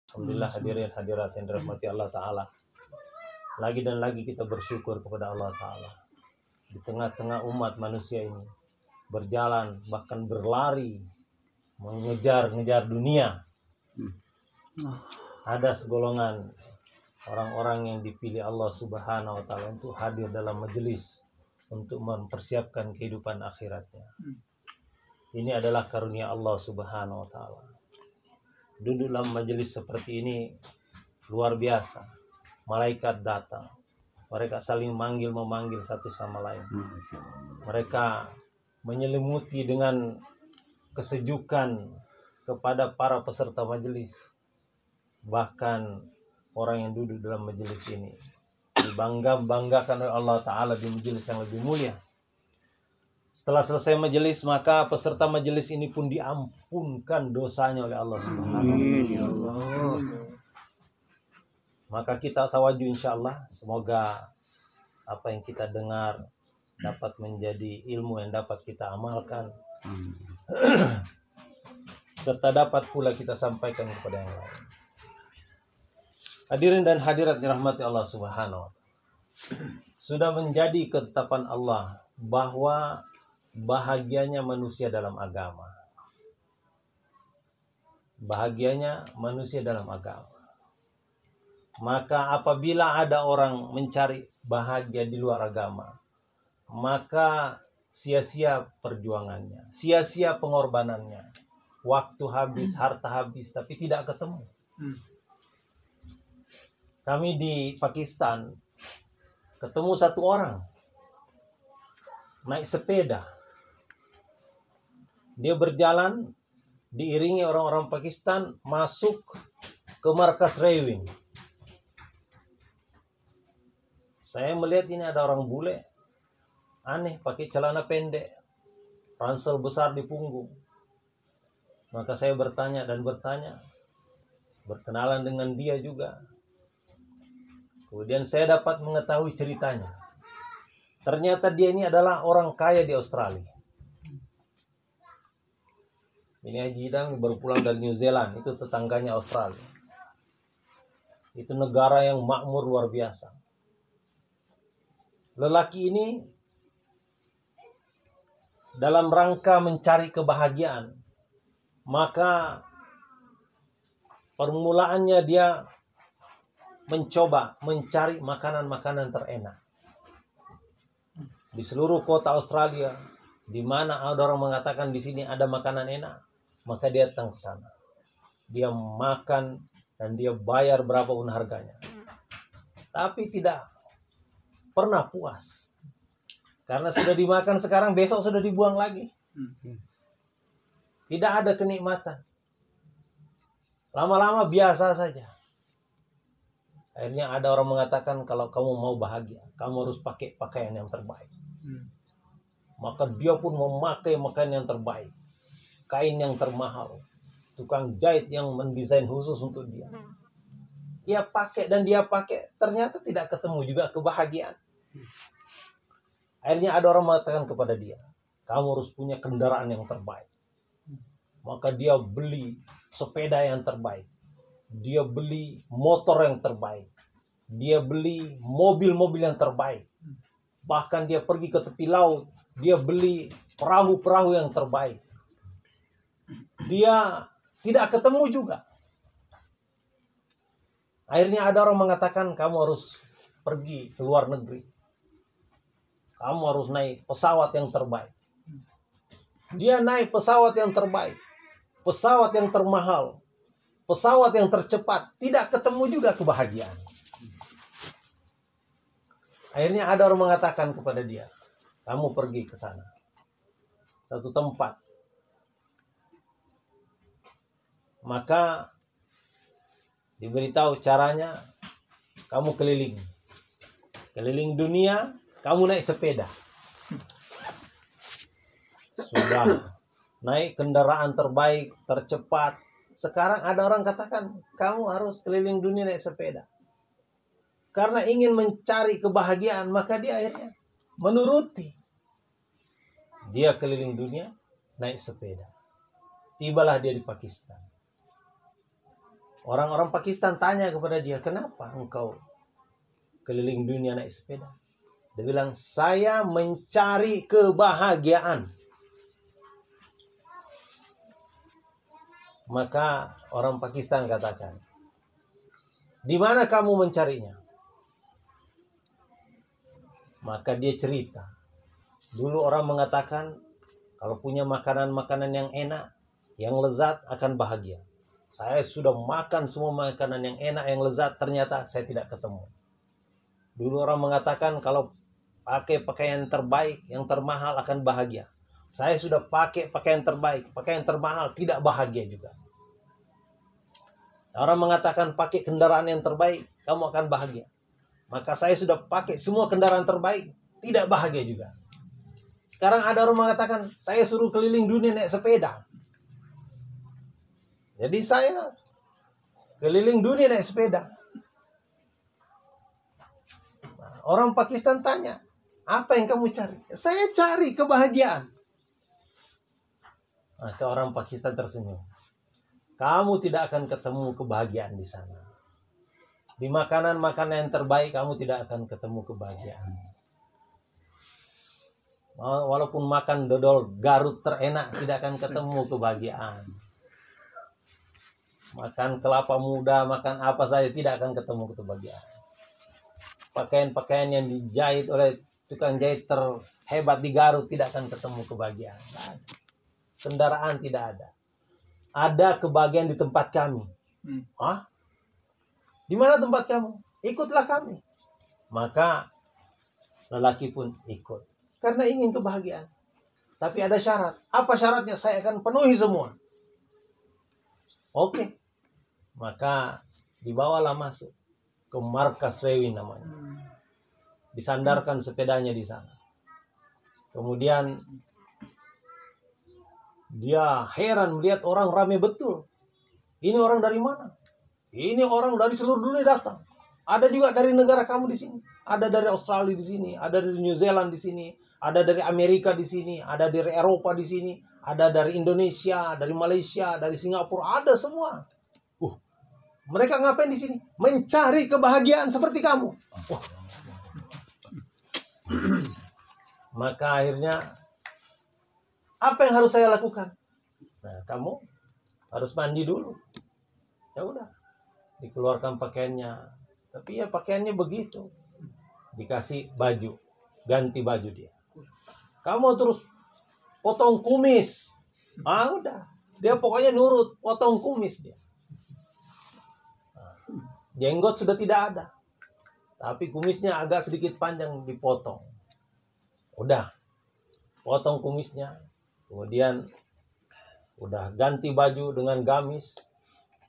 Alhamdulillah hadirin hadirat yang dirahmati Allah Ta'ala. Lagi dan lagi kita bersyukur kepada Allah Ta'ala. Di tengah-tengah umat manusia ini berjalan, bahkan berlari, mengejar-ngejar dunia. Ada segolongan orang-orang yang dipilih Allah Subhanahu wa Ta'ala untuk hadir dalam majelis untuk mempersiapkan kehidupan akhiratnya. Ini adalah karunia Allah Subhanahu wa Ta'ala. Duduk dalam majelis seperti ini luar biasa. Malaikat datang. Mereka saling memanggil satu sama lain. Mereka menyelimuti dengan kesejukan kepada para peserta majelis. Bahkan orang yang duduk dalam majelis ini dibanggakan oleh Allah Ta'ala di majelis yang lebih mulia. Setelah selesai majelis, maka peserta majelis ini pun diampunkan dosanya oleh Allah Subhanahu wa Ta'ala. Maka kita tawaju insyaallah, semoga apa yang kita dengar dapat menjadi ilmu yang dapat kita amalkan. Serta dapat pula kita sampaikan kepada yang lain. Hadirin dan hadirat dirahmati Allah Subhanahu wa Ta'ala. Sudah menjadi ketetapan Allah bahwa bahagianya manusia dalam agama. Bahagianya manusia dalam agama. Maka apabila ada orang mencari bahagia di luar agama, maka sia-sia perjuangannya, sia-sia pengorbanannya. Waktu habis, harta habis, tapi tidak ketemu. Kami di Pakistan ketemu satu orang naik sepeda. Dia berjalan diiringi orang-orang Pakistan masuk ke markas Rewing. Saya melihat ini ada orang bule, aneh, pakai celana pendek, ransel besar di punggung. Maka saya bertanya, berkenalan dengan dia juga. Kemudian saya dapat mengetahui ceritanya. Ternyata dia ini adalah orang kaya di Australia. Ini Haji Idang baru pulang dari New Zealand, itu tetangganya Australia. Itu negara yang makmur luar biasa. Lelaki ini dalam rangka mencari kebahagiaan, maka permulaannya dia mencoba mencari makanan-makanan terenak. Di seluruh kota Australia, di mana ada orang mengatakan di sini ada makanan enak, maka dia datang ke sana. Dia makan dan dia bayar berapapun harganya. Tapi tidak pernah puas. Karena sudah dimakan sekarang, besok sudah dibuang lagi. Tidak ada kenikmatan. Lama-lama biasa saja. Akhirnya ada orang mengatakan kalau kamu mau bahagia, kamu harus pakai pakaian yang terbaik. Maka dia pun memakai pakaian yang terbaik. Kain yang termahal. Tukang jahit yang mendesain khusus untuk dia. Dia pakai, ternyata tidak ketemu juga kebahagiaan. Akhirnya ada orang mengatakan kepada dia, kamu harus punya kendaraan yang terbaik. Maka dia beli sepeda yang terbaik. Dia beli motor yang terbaik. Dia beli mobil-mobil yang terbaik. Bahkan dia pergi ke tepi laut. Dia beli perahu-perahu yang terbaik. Dia tidak ketemu juga. Akhirnya ada orang mengatakan kamu harus pergi ke luar negeri. Kamu harus naik pesawat yang terbaik. Dia naik pesawat yang terbaik. Pesawat yang termahal. Pesawat yang tercepat. Tidak ketemu juga kebahagiaan. Akhirnya ada orang mengatakan kepada dia, kamu pergi ke sana. Satu tempat. Maka diberitahu caranya, kamu keliling. Keliling dunia, kamu naik sepeda. Sudah naik kendaraan terbaik, tercepat. Sekarang ada orang katakan, kamu harus keliling dunia naik sepeda. Karena ingin mencari kebahagiaan, maka dia akhirnya menuruti. Dia keliling dunia naik sepeda. Tibalah dia di Pakistan. Orang-orang Pakistan tanya kepada dia, kenapa engkau keliling dunia naik sepeda? Dia bilang, saya mencari kebahagiaan. Maka orang Pakistan katakan, di mana kamu mencarinya? Maka dia cerita. Dulu orang mengatakan, kalau punya makanan-makanan yang enak, yang lezat, akan bahagia. Saya sudah makan semua makanan yang enak, yang lezat, ternyata saya tidak ketemu. Dulu orang mengatakan kalau pakai pakaian terbaik, yang termahal akan bahagia. Saya sudah pakai pakaian terbaik, pakaian termahal, tidak bahagia juga. Orang mengatakan pakai kendaraan yang terbaik, kamu akan bahagia. Maka saya sudah pakai semua kendaraan terbaik, tidak bahagia juga. Sekarang ada orang mengatakan, saya suruh keliling dunia naik sepeda. Jadi saya keliling dunia naik sepeda. Orang Pakistan tanya, apa yang kamu cari? Saya cari kebahagiaan. Maka orang Pakistan tersenyum. Kamu tidak akan ketemu kebahagiaan di sana. Di makanan-makanan yang terbaik, kamu tidak akan ketemu kebahagiaan. Walaupun makan dodol Garut terenak, tidak akan ketemu kebahagiaan. Makan kelapa muda, makan apa saja, tidak akan ketemu kebahagiaan. Pakaian-pakaian yang dijahit oleh tukang jahit terhebat di Garut, tidak akan ketemu kebahagiaan. Kendaraan tidak ada. Ada kebahagiaan di tempat kami. Hah? Di mana tempat kamu? Ikutlah kami. Maka lelaki pun ikut. Karena ingin kebahagiaan. Tapi ada syarat. Apa syaratnya? Saya akan penuhi semua. Oke. Maka dibawalah masuk ke markas Rewi namanya. Disandarkan sepedanya di sana. Kemudian dia heran melihat orang ramai betul. Ini orang dari mana? Ini orang dari seluruh dunia datang. Ada juga dari negara kamu di sini. Ada dari Australia di sini. Ada dari New Zealand di sini. Ada dari Amerika di sini. Ada dari Eropa di sini. Ada dari Indonesia, dari Malaysia, dari Singapura. Ada semua. Mereka ngapain di sini? Mencari kebahagiaan seperti kamu. Maka akhirnya, apa yang harus saya lakukan? Nah, kamu harus mandi dulu. Ya udah, dikeluarkan pakaiannya. Tapi ya pakaiannya begitu. Dikasih baju, ganti baju dia. Kamu terus potong kumis. Udah, dia pokoknya nurut, potong kumis dia. Jenggot sudah tidak ada. Tapi kumisnya agak sedikit panjang, dipotong. Udah. Potong kumisnya. Kemudian udah ganti baju dengan gamis.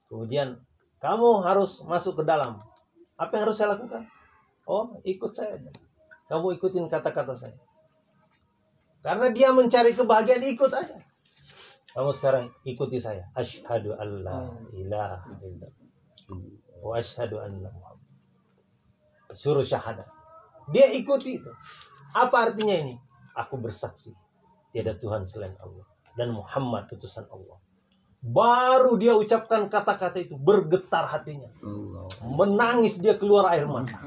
Kemudian kamu harus masuk ke dalam. Apa yang harus saya lakukan? Oh, ikut saya aja. Kamu ikutin kata-kata saya. Karena dia mencari kebahagiaan, ikut aja. Kamu sekarang ikuti saya. Asyhadu an la ilaha illallah. Wa asyhadu anna Muhammad. Suruh syahadat. Dia ikuti itu. Apa artinya ini? Aku bersaksi tiada Tuhan selain Allah dan Muhammad utusan Allah. Baru dia ucapkan kata-kata itu, bergetar hatinya. Menangis dia, keluar air mata.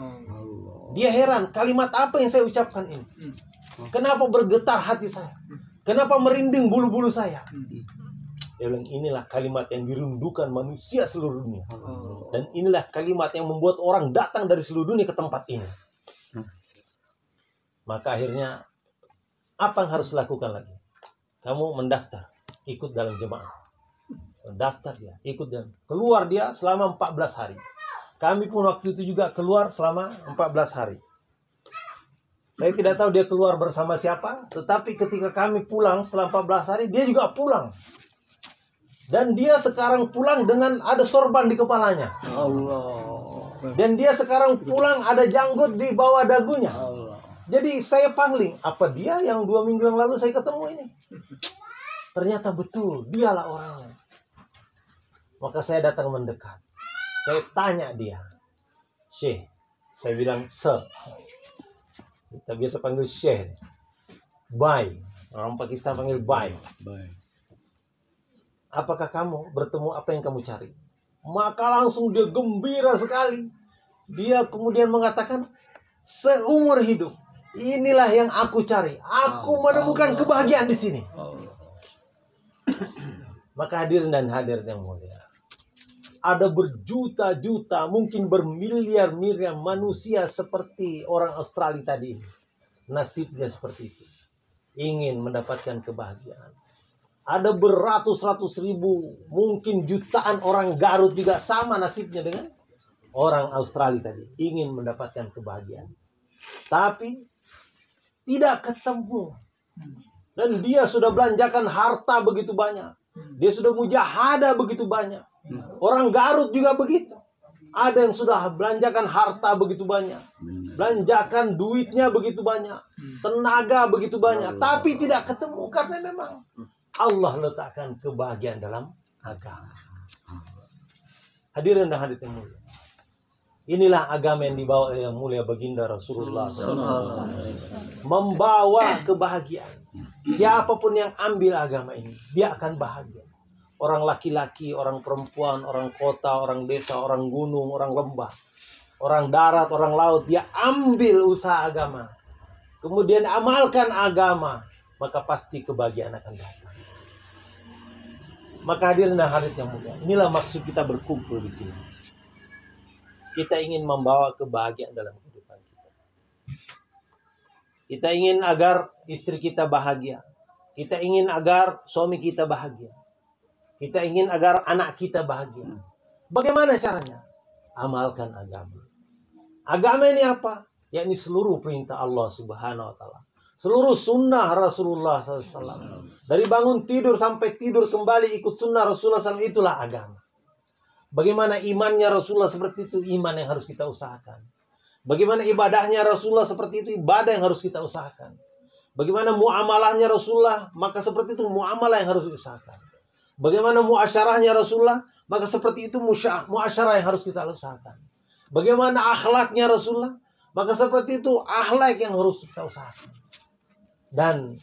Dia heran, kalimat apa yang saya ucapkan ini? Kenapa bergetar hati saya? Kenapa merinding bulu-bulu saya? Dia bilang, inilah kalimat yang dirindukan manusia seluruh dunia. Dan inilah kalimat yang membuat orang datang dari seluruh dunia ke tempat ini. Maka akhirnya, apa yang harus dilakukan lagi? Kamu mendaftar, ikut dalam jemaah. Mendaftar dia, ikut dan keluar dia selama 14 hari. Kami pun waktu itu juga keluar selama 14 hari. Saya tidak tahu dia keluar bersama siapa, tetapi ketika kami pulang setelah 14 hari, dia juga pulang. Dan dia sekarang pulang dengan ada sorban di kepalanya. Allah. Dan dia sekarang pulang ada janggut di bawah dagunya. Allah. Jadi saya pangling, apa dia yang 2 minggu yang lalu saya ketemu ini? Ternyata betul, dialah orangnya. Maka saya datang mendekat. Saya tanya dia, Syekh, saya bilang, Sir. Kita biasa panggil Syekh. Bye. Orang Pakistan panggil bye. Baik. Apakah kamu bertemu apa yang kamu cari? Maka langsung dia gembira sekali. Dia kemudian mengatakan, seumur hidup, inilah yang aku cari. Aku menemukan kebahagiaan di sini. Maka hadirin dan hadirat yang mulia, ada berjuta-juta, mungkin bermiliar-miliar manusia seperti orang Australia tadi. Nasibnya seperti itu. Ingin mendapatkan kebahagiaan. Ada beratus-ratus ribu, mungkin jutaan orang Garut juga sama nasibnya dengan orang Australia tadi. Ingin mendapatkan kebahagiaan. Tapi tidak ketemu. Dan dia sudah belanjakan harta begitu banyak. Dia sudah mujahadah begitu banyak. Orang Garut juga begitu. Ada yang sudah belanjakan harta begitu banyak. Belanjakan duitnya begitu banyak. Tenaga begitu banyak. Tapi tidak ketemu. Karena memang Allah letakkan kebahagiaan dalam agama. Hadirin dan hadirat yang mulia, inilah agama yang dibawa oleh yang mulia baginda Rasulullah SAW. Membawa kebahagiaan. Siapapun yang ambil agama ini, dia akan bahagia. Orang laki-laki, orang perempuan, orang kota, orang desa, orang gunung, orang lembah, orang darat, orang laut, dia ambil usaha agama. Kemudian amalkan agama, maka pasti kebahagiaan akan datang. Maka hadirin dan hadirat yang mulia, inilah maksud kita berkumpul di sini. Kita ingin membawa kebahagiaan dalam kehidupan kita. Kita ingin agar istri kita bahagia. Kita ingin agar suami kita bahagia. Kita ingin agar anak kita bahagia. Bagaimana caranya? Amalkan agama. Agama ini apa? Yakni seluruh perintah Allah Subhanahu wa Ta'ala. Seluruh sunnah Rasulullah SAW. Dari bangun tidur sampai tidur kembali ikut sunnah Rasulullah SAW, itulah agama. Bagaimana imannya Rasulullah seperti itu, iman yang harus kita usahakan. Bagaimana ibadahnya Rasulullah seperti itu, ibadah yang harus kita usahakan. Bagaimana muamalahnya Rasulullah, maka seperti itu muamalah yang harus diusahakan. Bagaimana muasyarahnya Rasulullah, maka seperti itu muasyarah yang harus kita usahakan. Bagaimana akhlaknya Rasulullah, maka seperti itu akhlak yang harus kita usahakan. Dan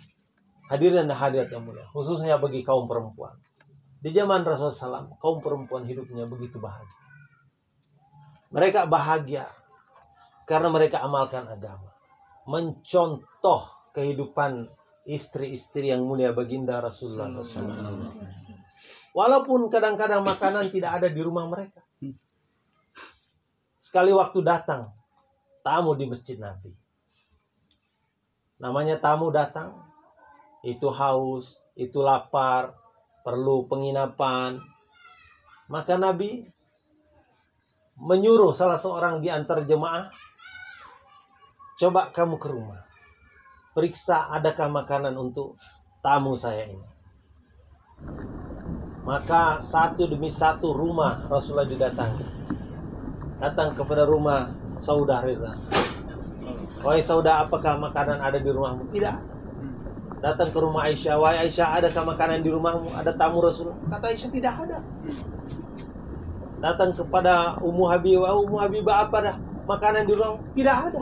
hadirin dan hadirat yang mulia, khususnya bagi kaum perempuan. Di zaman Rasulullah SAW, kaum perempuan hidupnya begitu bahagia. Mereka bahagia karena mereka amalkan agama. Mencontoh kehidupan istri-istri yang mulia baginda Rasulullah SAW. Walaupun kadang-kadang makanan tidak ada di rumah mereka. Sekali waktu datang tamu di masjid Nabi. Namanya tamu datang, itu haus, itu lapar, perlu penginapan. Maka Nabi menyuruh salah seorang di antara jemaah, coba kamu ke rumah, periksa adakah makanan untuk tamu saya ini. Maka satu demi satu rumah Rasulullah didatangi. Datang kepada rumah Saudah Ridha. Wahai Saudah, apakah makanan ada di rumahmu? Tidak ada. Datang ke rumah Aisyah. Wahai Aisyah, adakah makanan di rumahmu? Ada tamu Rasulullah? Kata Aisyah, tidak ada. Datang kepada Ummu Habibah. Ummu Habibah, apa dah makanan di rumahmu? Tidak ada.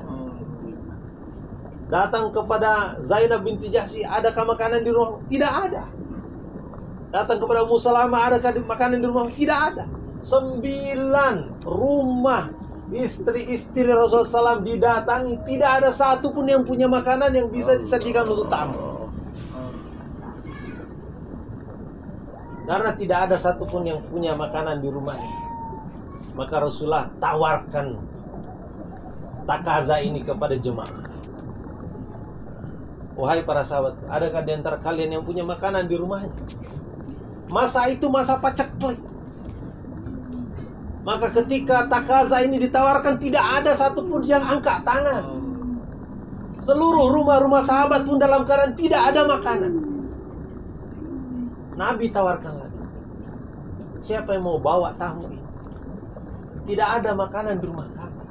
Datang kepada Zainab binti Jahsy. Adakah makanan di rumahmu? Tidak ada. Datang kepada Ummu Salamah. Adakah makanan di rumahmu? Tidak ada. 9 rumah istri-istri Rasulullah SAW didatangi, tidak ada satu pun yang punya makanan yang bisa disajikan untuk tamu. Karena tidak ada satu pun yang punya makanan di rumahnya. Maka Rasulullah tawarkan takaza ini kepada jemaah. Wahai para sahabat, adakah di antara kalian yang punya makanan di rumahnya? Masa itu masa paceklik. Maka ketika takaza ini ditawarkan, tidak ada satupun yang angkat tangan. Seluruh rumah-rumah sahabat pun dalam keadaan tidak ada makanan. Nabi tawarkan lagi, siapa yang mau bawa tamu ini? Tidak ada makanan di rumah kami.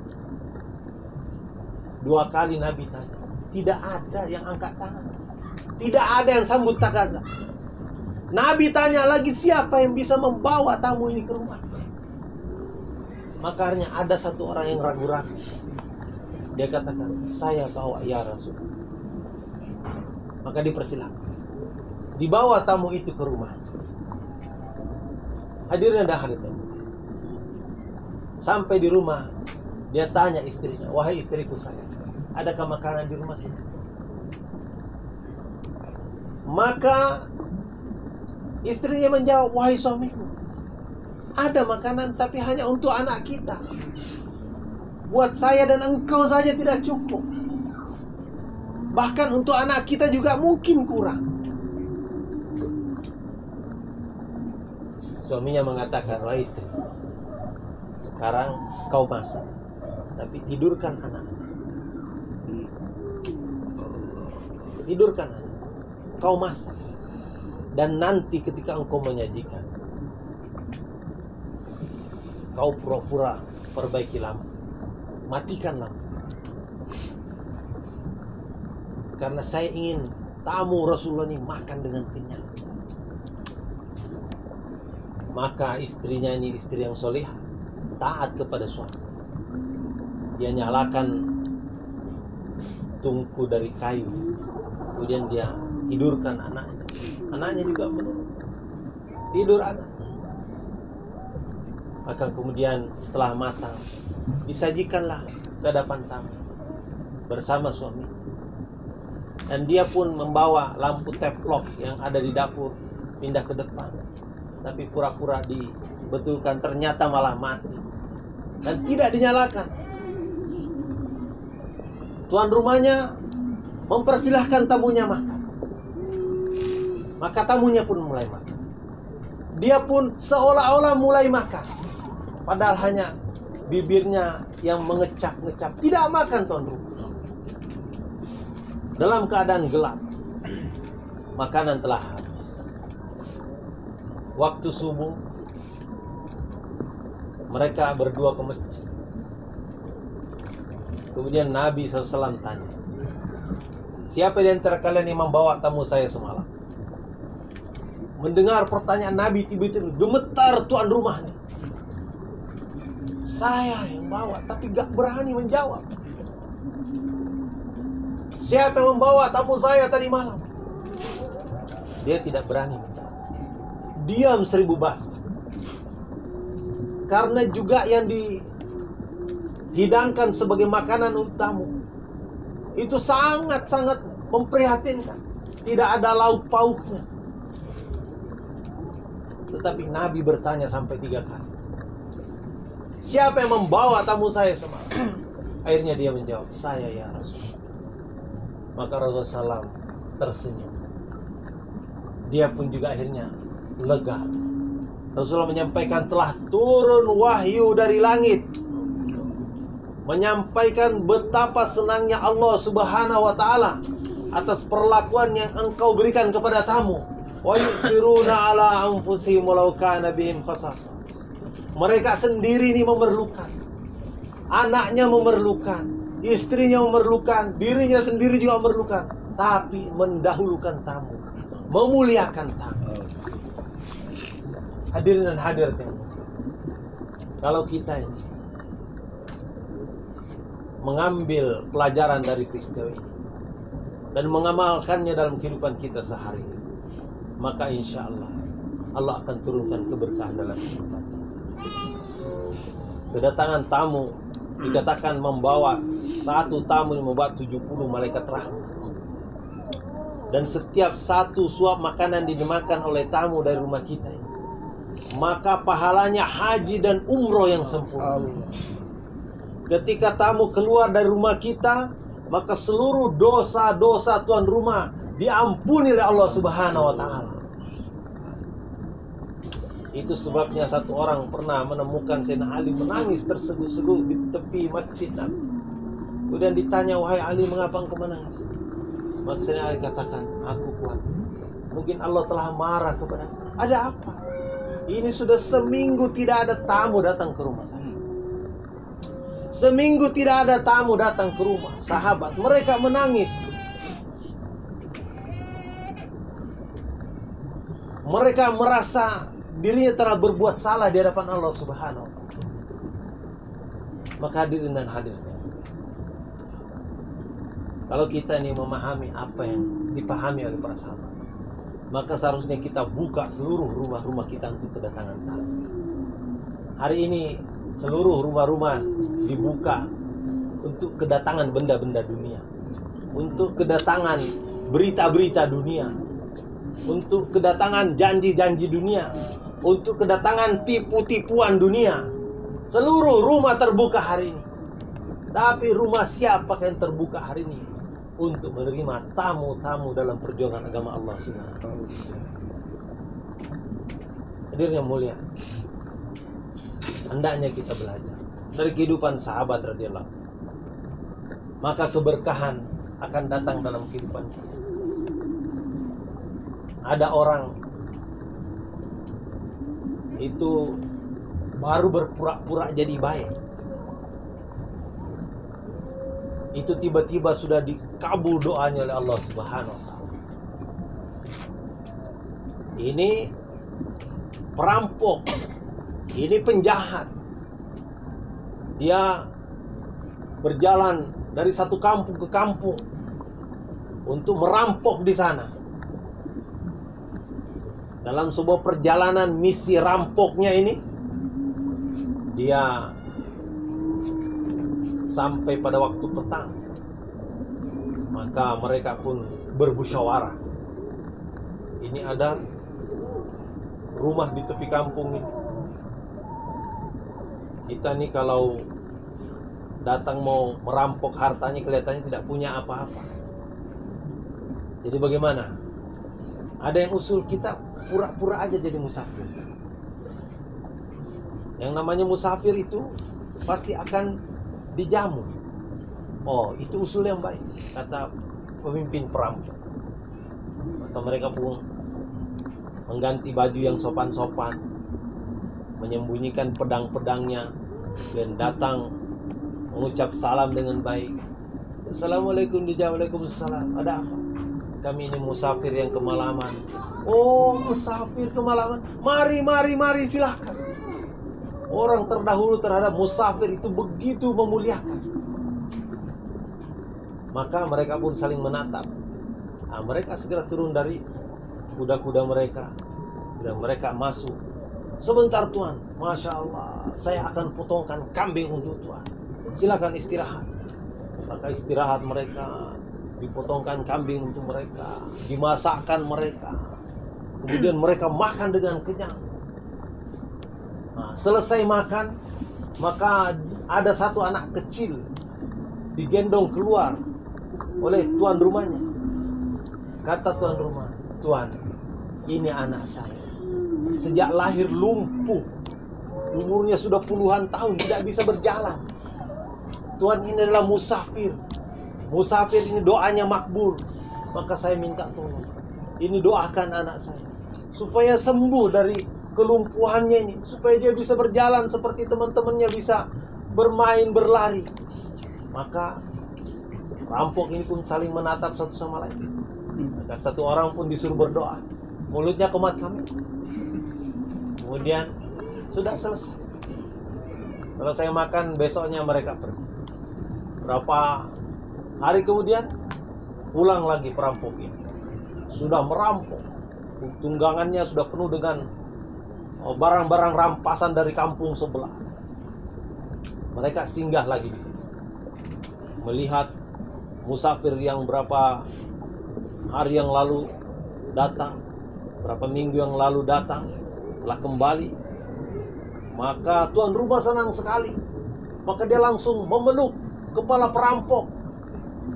2 kali Nabi tanya, tidak ada yang angkat tangan. Tidak ada yang sambut takaza. Nabi tanya lagi, siapa yang bisa membawa tamu ini ke rumah? Makanya ada satu orang yang ragu-ragu. Dia katakan, saya bawa ya Rasul. Maka dipersilakan. Dibawa tamu itu ke rumah. Hadirin dan hadirin. Sampai di rumah, dia tanya istrinya, wahai istriku sayang, adakah makanan di rumah kita? Maka istrinya menjawab, wahai suamiku, ada makanan tapi hanya untuk anak kita. Buat saya dan engkau saja tidak cukup. Bahkan untuk anak kita juga mungkin kurang. Suaminya mengatakan, wahai istri, sekarang kau masak, tapi tidurkan anak-anak. Tidurkan anak. Kau masak. Dan nanti ketika engkau menyajikan, kau pura-pura perbaiki lampu. Matikan lampu. Karena saya ingin tamu Rasulullah ini makan dengan kenyang. Maka istrinya ini istri yang soleh, taat kepada suami. Dia nyalakan tungku dari kayu, kemudian dia tidurkan anaknya. Anaknya juga menurut. Tidur anak. Maka kemudian setelah matang, disajikanlah ke hadapan tamu bersama suami. Dan dia pun membawa lampu teplok yang ada di dapur, pindah ke depan. Tapi pura-pura dibetulkan, ternyata malah mati dan tidak dinyalakan. Tuan rumahnya mempersilahkan tamunya makan. Maka tamunya pun mulai makan. Dia pun seolah-olah mulai makan, padahal hanya bibirnya yang mengecap-ngecap. Tidak makan tuan rumah. Dalam keadaan gelap, makanan telah habis. Waktu subuh, mereka berdua ke masjid. Kemudian Nabi SAW tanya, siapa di antara kalian yang membawa tamu saya semalam? Mendengar pertanyaan Nabi, tiba-tiba gemetar tuan rumahnya. Saya yang bawa, tapi gak berani menjawab. Siapa yang membawa tamu saya tadi malam? Dia tidak berani menjawab. Diam 1000 bahasa. Karena juga yang dihidangkan sebagai makanan untuk tamu itu sangat-sangat memprihatinkan. Tidak ada lauk pauknya. Tetapi Nabi bertanya sampai 3 kali. Siapa yang membawa tamu saya semalam? Akhirnya dia menjawab, saya ya Rasul. Maka Rasulullah SAW tersenyum. Dia pun juga akhirnya lega. Rasulullah menyampaikan telah turun wahyu dari langit, menyampaikan betapa senangnya Allah Subhanahu wa ta'ala atas perlakuan yang engkau berikan kepada tamu. Wa yu'thiruna ala anfusihim walau kana bihim khasasah. Mereka sendiri ini memerlukan, anaknya memerlukan, istrinya memerlukan, dirinya sendiri juga memerlukan, tapi mendahulukan tamu, memuliakan tamu. Hadirin dan hadirat, kalau kita ini mengambil pelajaran dari peristiwa ini dan mengamalkannya dalam kehidupan kita sehari, maka insya Allah Allah akan turunkan keberkahan dalam kehidupan kita. Kedatangan tamu dikatakan membawa, satu tamu yang membawa 70 malaikat rahmat. Dan setiap satu suap makanan dimakan oleh tamu dari rumah kita ini, maka pahalanya haji dan umroh yang sempurna. Ketika tamu keluar dari rumah kita, maka seluruh dosa-dosa tuan rumah diampuni oleh Allah Subhanahu wa ta'ala. Itu sebabnya satu orang pernah menemukan Sayyidina Ali menangis terseguk-seguk di tepi masjid Nabi. Kemudian ditanya, wahai Ali, mengapa engkau menangis? Maka Sayyidina Ali katakan, aku kuat. Mungkin Allah telah marah kepada aku. Ada apa? Ini sudah seminggu tidak ada tamu datang ke rumah saya. Seminggu tidak ada tamu datang ke rumah. Sahabat, mereka menangis. Mereka merasa dirinya telah berbuat salah di hadapan Allah Subhanahu wa ta'ala. Maka hadirin dan hadirin, kalau kita ini memahami apa yang dipahami oleh para sahabat, maka seharusnya kita buka seluruh rumah-rumah kita untuk kedatangan tamu. Hari ini seluruh rumah-rumah dibuka untuk kedatangan benda-benda dunia, untuk kedatangan berita-berita dunia, untuk kedatangan janji-janji dunia, untuk kedatangan tipu-tipuan dunia. Seluruh rumah terbuka hari ini. Tapi rumah siapa yang terbuka hari ini untuk menerima tamu-tamu dalam perjuangan agama Allah Subhanahu wa taala? Hadirin yang mulia, hendaknya kita belajar dari kehidupan sahabat radhiyallahu anhu. Maka keberkahan akan datang dalam kehidupan kita. Ada orang itu baru berpura-pura jadi baik, itu tiba-tiba sudah dikabul doanya oleh Allah Subhanahu wa taala. Ini perampok, ini penjahat. Dia berjalan dari satu kampung ke kampung untuk merampok di sana. Dalam sebuah perjalanan misi rampoknya ini, dia sampai pada waktu petang. Maka mereka pun bermusyawarah. Ini ada rumah di tepi kampung ini. Kita nih kalau datang mau merampok hartanya, kelihatannya tidak punya apa-apa. Jadi bagaimana? Ada yang usul kita pura-pura aja jadi musafir. Yang namanya musafir itu pasti akan dijamu. Oh, itu usul yang baik, kata pemimpin perampok. Maka mereka pun mengganti baju yang sopan-sopan, menyembunyikan pedang-pedangnya, dan datang mengucap salam dengan baik. Assalamualaikum, dijawab Waalaikumsalam. Ada apa? Kami ini musafir yang kemalaman. Oh, musafir kemalaman. Mari, silahkan. Orang terdahulu terhadap musafir itu begitu memuliakan. Maka mereka pun saling menatap. Nah, mereka segera turun dari kuda-kuda mereka, dan mereka masuk. Sebentar Tuan, Masya Allah, saya akan potongkan kambing untuk Tuan. Silakan istirahat. Maka istirahat mereka, dipotongkan kambing untuk mereka, dimasakkan mereka. Kemudian mereka makan dengan kenyang. Nah, selesai makan, maka ada satu anak kecil digendong keluar oleh tuan rumahnya. Kata tuan rumah, Tuan, ini anak saya. Sejak lahir lumpuh, umurnya sudah puluhan tahun, tidak bisa berjalan. Tuan, ini adalah musafir. Musafir ini doanya makbul. Maka saya minta tolong, ini doakan anak saya supaya sembuh dari kelumpuhannya ini, supaya dia bisa berjalan seperti teman-temannya, bisa bermain, berlari. Maka rampok ini pun saling menatap satu sama lain. Maka satu orang pun disuruh berdoa, mulutnya kumat kami. Kemudian sudah selesai. Selesai makan, besoknya mereka pergi. Berapa hari kemudian pulang lagi perampok ini. Sudah merampok, tunggangannya sudah penuh dengan barang-barang rampasan dari kampung sebelah. Mereka singgah lagi di sini, melihat musafir yang berapa hari yang lalu datang, berapa minggu yang lalu datang, telah kembali. Maka tuan rumah senang sekali. Maka dia langsung memeluk kepala perampok,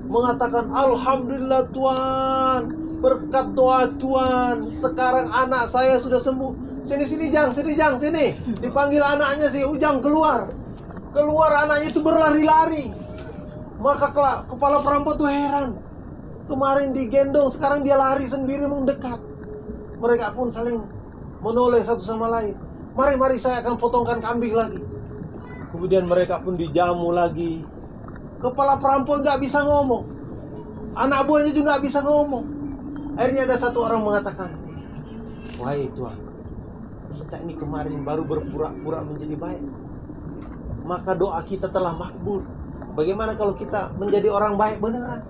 mengatakan, Alhamdulillah Tuan, berkat doa Tuan, sekarang anak saya sudah sembuh. Sini Jang, sini. Dipanggil anaknya si Ujang keluar. Keluar anaknya itu berlari-lari. Maka kepala perampok itu heran. Kemarin digendong, sekarang dia lari sendiri mendekat. Mereka pun saling menoleh satu sama lain. Mari saya akan potongkan kambing lagi. Kemudian mereka pun dijamu lagi. Kepala perampok nggak bisa ngomong, anak buahnya juga nggak bisa ngomong. Akhirnya ada satu orang mengatakan, wahai Tuan, kita ini kemarin baru berpura-pura menjadi baik, maka doa kita telah makbul. Bagaimana kalau kita menjadi orang baik beneran?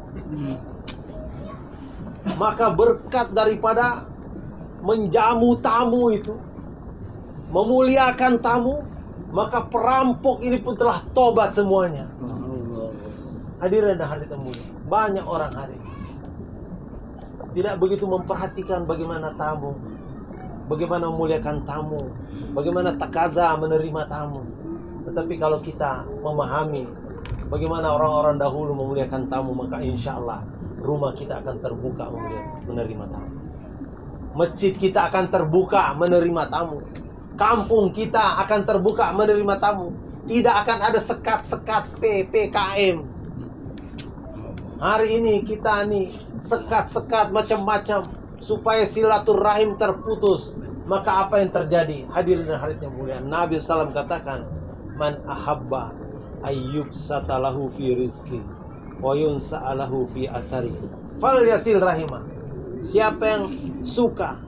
Maka berkat daripada menjamu tamu itu, memuliakan tamu, maka perampok ini pun telah tobat semuanya. Hadirin dan hadirat mulia, banyak orang hari ini tidak begitu memperhatikan bagaimana tamu, bagaimana memuliakan tamu, bagaimana takaza menerima tamu. Tetapi kalau kita memahami bagaimana orang-orang dahulu memuliakan tamu, maka insya Allah rumah kita akan terbuka menerima tamu. Masjid kita akan terbuka menerima tamu. Kampung kita akan terbuka menerima tamu. Tidak akan ada sekat-sekat PPKM. Hari ini kita nih sekat-sekat macam-macam supaya silaturahim terputus. Maka apa yang terjadi? Hadirin dan hadirat yang mulia, Nabi SAW katakan, man ahabba ayyub satalahu fi rizki wa yunsa'alahu fi athari fal yasil rahimah. Siapa yang suka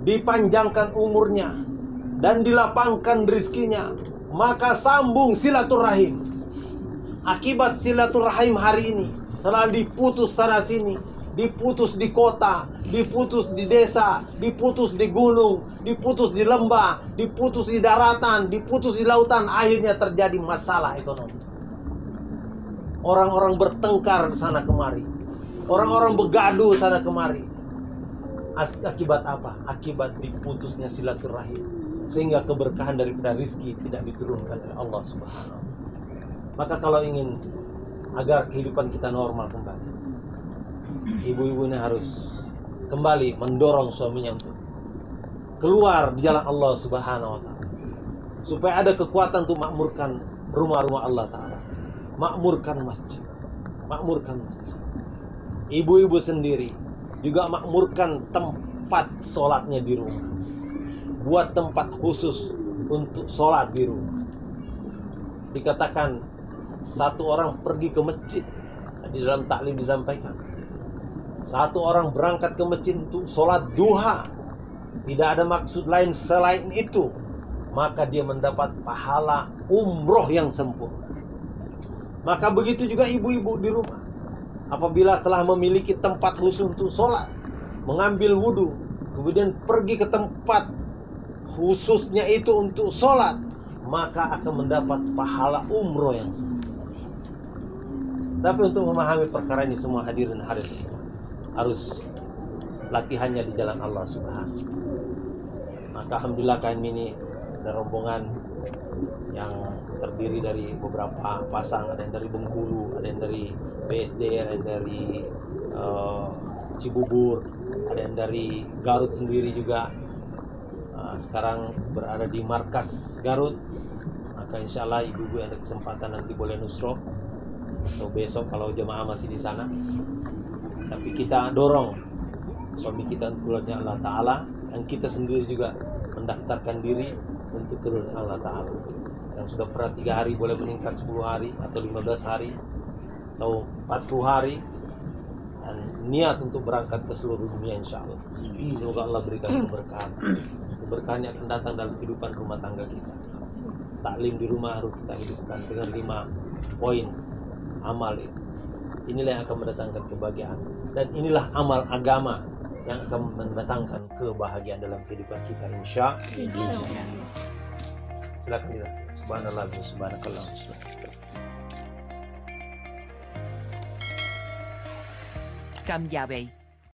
dipanjangkan umurnya dan dilapangkan rizkinya, maka sambung silaturahim. Akibat silaturahim hari ini telah diputus sana sini, diputus di kota, diputus di desa, diputus di gunung, diputus di lembah, diputus di daratan, diputus di lautan. Akhirnya terjadi masalah ekonomi. Orang-orang bertengkar sana kemari, orang-orang begaduh sana kemari. Akibat apa? Akibat diputusnya silaturahim, sehingga keberkahan daripada rizki tidak diturunkan oleh Allah Subhanahu wa Ta'ala. Maka kalau ingin agar kehidupan kita normal kembali, ibu-ibu ini harus kembali mendorong suaminya untuk keluar di jalan Allah Subhanahu wa Ta'ala, supaya ada kekuatan untuk makmurkan rumah-rumah Allah Ta'ala, makmurkan masjid, makmurkan masjid. Ibu-ibu sendiri juga makmurkan tempat sholatnya di rumah, buat tempat khusus untuk sholat di rumah. Dikatakan satu orang pergi ke masjid, di dalam taklim disampaikan, satu orang berangkat ke masjid untuk sholat duha, tidak ada maksud lain selain itu, maka dia mendapat pahala umroh yang sempurna. Maka begitu juga ibu-ibu di rumah, apabila telah memiliki tempat khusus untuk sholat, mengambil wudhu, kemudian pergi ke tempat khususnya itu untuk sholat, maka akan mendapat pahala umroh yang sempurna. Tapi untuk memahami perkara ini semua, hadirin hadirat, harus latihannya di jalan Allah Subhanahu. Maka alhamdulillah kami ini ada rombongan yang terdiri dari beberapa pasang, ada yang dari Bengkulu, ada yang dari BSD, ada yang dari Cibubur, ada yang dari Garut sendiri juga. Sekarang berada di markas Garut. Maka insya Allah ibu-ibu yang ada kesempatan nanti boleh nusroh, atau besok kalau jemaah masih di sana. Tapi kita dorong suami kita untuk keluarnya Allah Ta'ala, dan kita sendiri juga mendaftarkan diri untuk keluarnya Allah Ta'ala. Yang sudah pernah 3 hari boleh meningkat 10 hari atau 15 hari atau 40 hari, dan niat untuk berangkat ke seluruh dunia insya Allah. Semoga Allah berikan keberkahan. Keberkahan yang akan datang dalam kehidupan rumah tangga kita. Taklim di rumah harus kita hidupkan dengan 5 poin amal itu. Inilah yang akan mendatangkan kebahagiaan, dan inilah amal agama yang akan mendatangkan kebahagiaan dalam kehidupan kita insya Allah. Silakan kita. Subhanallah, subhanakallah. Cambiabei.